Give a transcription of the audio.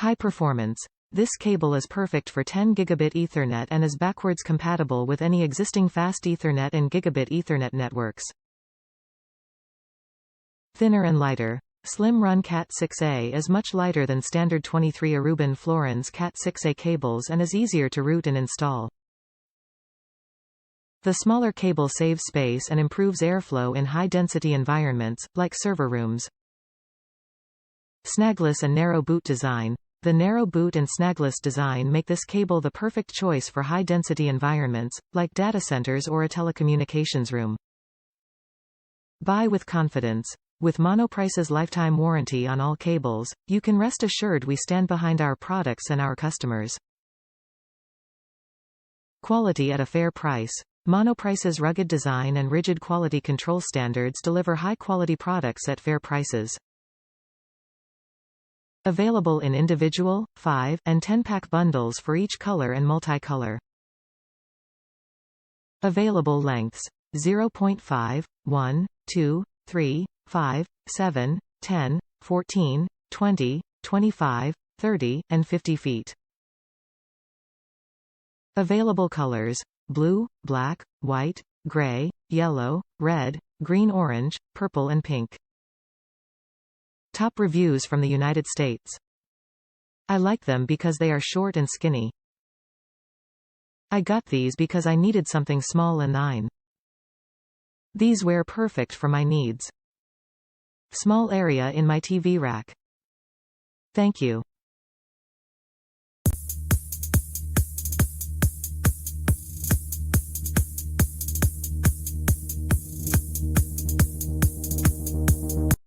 High performance. This cable is perfect for 10 Gigabit Ethernet and is backwards compatible with any existing fast Ethernet and Gigabit Ethernet networks. Thinner and lighter. SlimRun Cat6A is much lighter than standard 23 Aruban Florins Cat6A cables and is easier to route and install. The smaller cable saves space and improves airflow in high-density environments, like server rooms. Snagless and narrow boot design. The narrow boot and snagless design make this cable the perfect choice for high-density environments, like data centers or a telecommunications room. Buy with confidence. With Monoprice's lifetime warranty on all cables, you can rest assured we stand behind our products and our customers. Quality at a fair price. Monoprice's rugged design and rigid quality control standards deliver high-quality products at fair prices. Available in individual, 5, and 10-pack bundles for each color and multicolor. Available lengths: 0.5, 1, 2, 3, 5, 7, 10, 14, 20, 25, 30, and 50 feet. Available colors: blue, black, white, gray, yellow, red, green, orange, purple and pink. Top reviews from the United States. I like them because they are short and skinny. I got these because I needed something small and fine. These wear perfect for my needs. Small area in my TV rack. Thank you.